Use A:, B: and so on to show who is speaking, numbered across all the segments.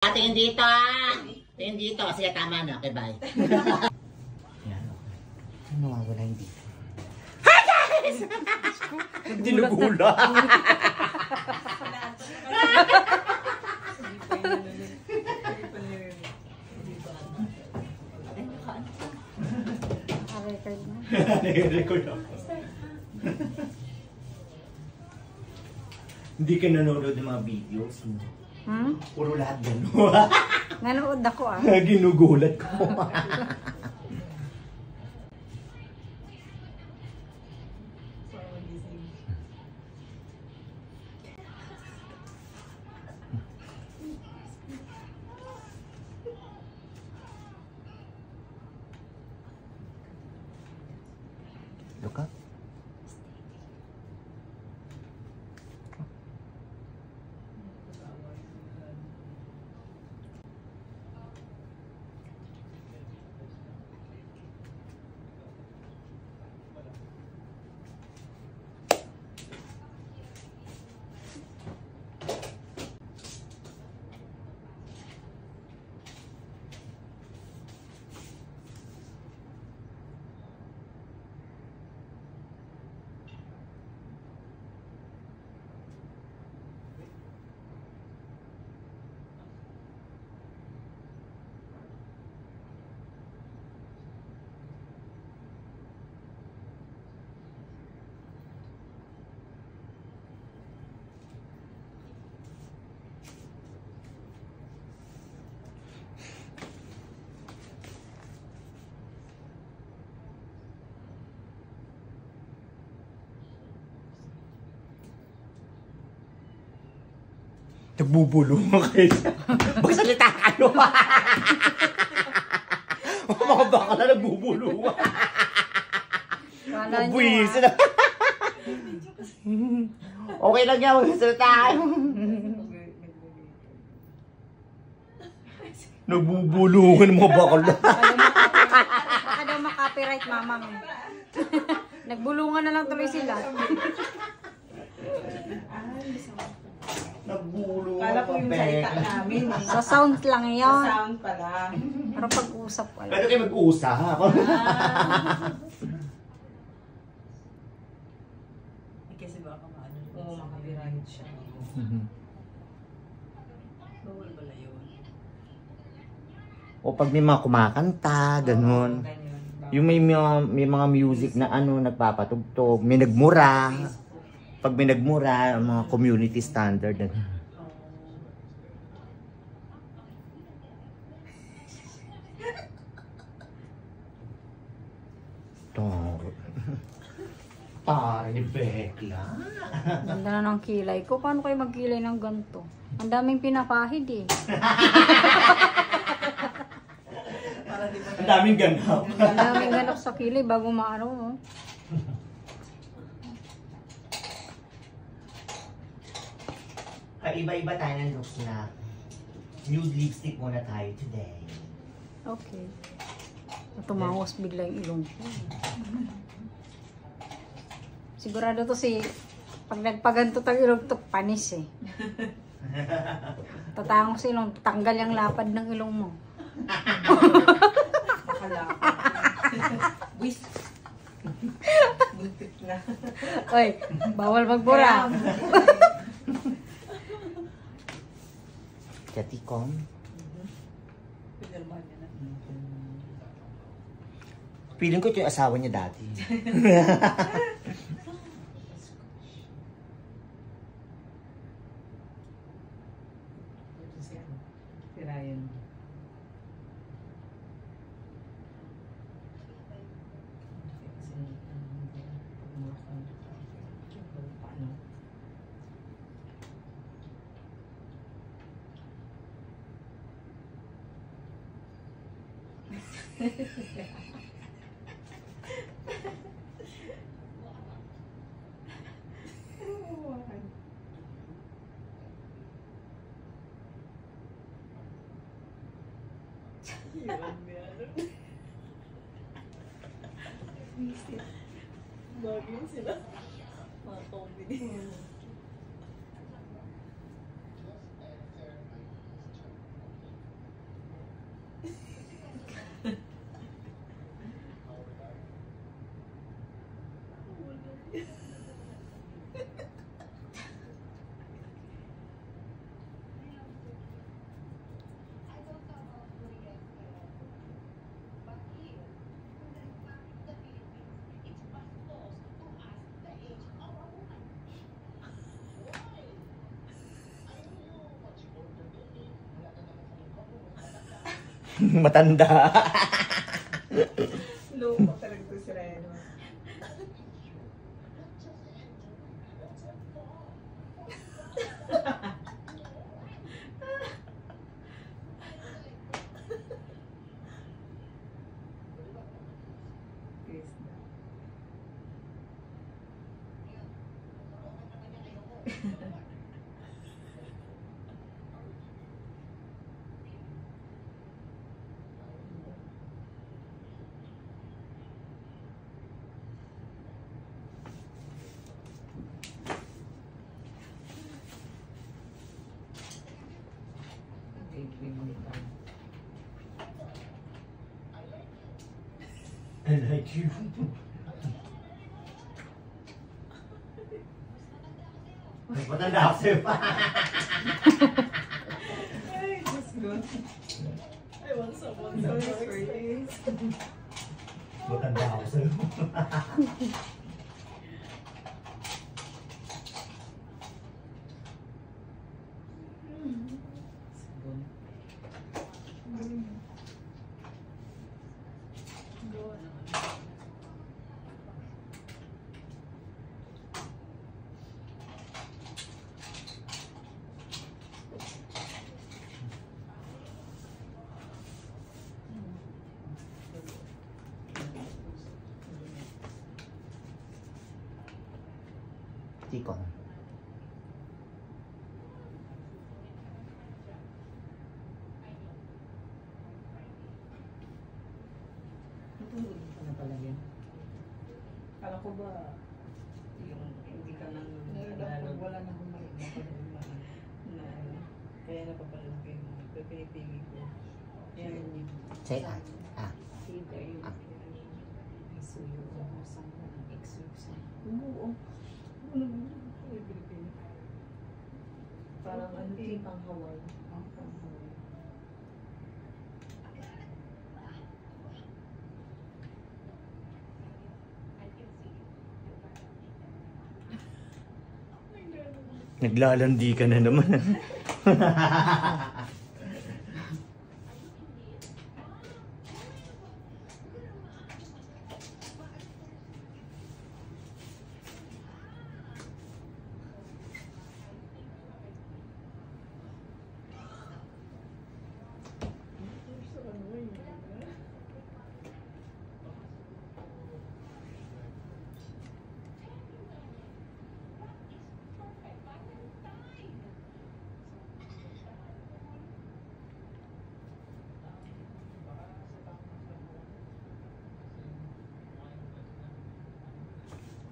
A: Tingin dito ah. Tingin dito. Sige, tama na. Okay, bye. Yan, okay. Ano wala hindi? Hi guys! Dinugula. Nag-record ako. Hindi ka nanonood ng mga videos, no? Puro lahat gano'n.
B: Nanood ako ah.
A: Ginugulat ko. Look up. Nagbubulong kayo. Magsalita kayo. Mga baka na nagbubulong. Mabuwis na. Okay lang yan. Magsalita kayo. Nagbubulungan mga bakla.
B: Baka daw makapiright mamang. Nagbulungan na lang tuloy sila.
A: Nagbulungan.
C: Kala ko yung salita namin.
B: Sa sound lang yun.
C: Sa sound pala.
B: Pero pag-usap wala.
A: Pwede kayo mag-uusap.
C: Kasi baka maano. Oo, makabirahin siya. Bawal pala yun.
A: O pag may mga kumakanta, ganun. Yung may mga music na ano, nagpapatugtog, may nagmura. Pag may nagmura, mga community standard. Ay, Bekla.
B: Ganda na ng kilay ko. Paano kayo magkilay ng ganito? Ang daming pinapahid eh.
A: Ang daming ganap.
B: Ang daming ganap sa kilay bago maano. Oh.
A: Iba-iba tayo ng looks na nude lipstick muna tayo today.
B: Okay. Tumangos bigla yung ilong ko. Sigurado to si pag nagpaganto tang ilong to panis eh. Tatangos ilong, tanggal yung lapad ng ilong mo.
C: Nakalapad. Wis. Buntit na.
B: Oy, bawal magbura.
A: Katikom.
C: Pinirmahan niya na.
A: Feeling ko ito yung asawa niya dati.
C: Si Ryan. Bagay sila. Mga comedy.
A: Matanda.
C: Loko talaga to si Reno. Krishna.
A: I like you. Matanda ako sa'yo pa.
C: Ay, just good. I want someone so experienced.
A: Matanda ako sa'yo. Tikon.
C: Natulog ka na pala yan. Kala ko ba yung hindi ka nang wala na bumalik na kaya napapalaki mo. Pinipili ko. Yan yun.
A: Say ah.
C: Either yung isuyo o masang exercise. Oo. Parang ano yung pang Hawaii. Pang Hawaii.
A: Naglalandi ka na naman.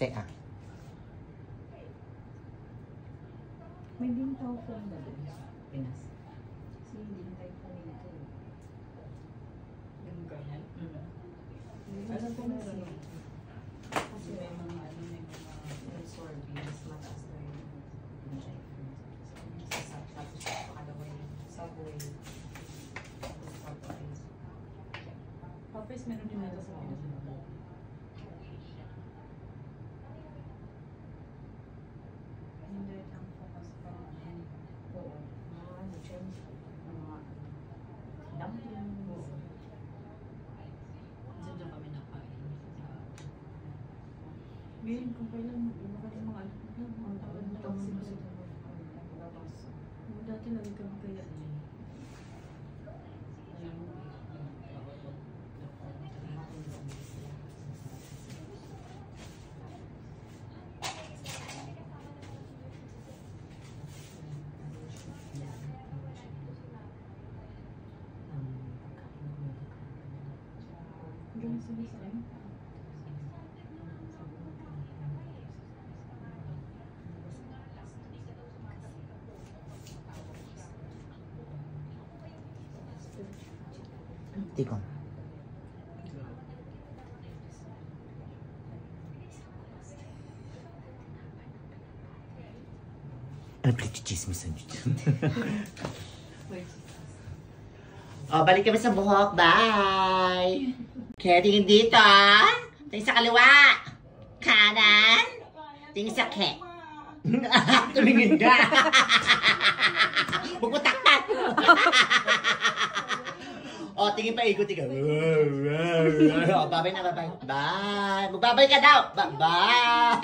A: Say ah.
C: May bintaw ko na doon sa Pinas. Kasi hindi na tayo kanina ito. Yung ganyan? Alam ko meron yun. Kasi may mga ano, may mga absorbing mas mataas na yun. Tapos pakalawa yung Subway. Tapos Popeyes. Popeyes meron din nito sa Pinas. Hindi ang focus pa. Oo. Mga ano, Chinese food. Mga dumplings. Diyan na kami nakain. Ngayon kung kailan mga ano, mga taon na lang sila. Dati lagi kami kaya niya. Diyan sila sa akin.
A: Tiko. Ano pala chismisan dito? Oh, balik kami sa buhok. Bye! Kaya tingin dito, ah. Tingin sa kaliwa. Kanan. Tingin sa ke. Tumingin ka. Bugbutaktak. Oh, tingin pa, ikot ka. Oh, babay na, babay. Bye! Magbabay ka daw. Bye!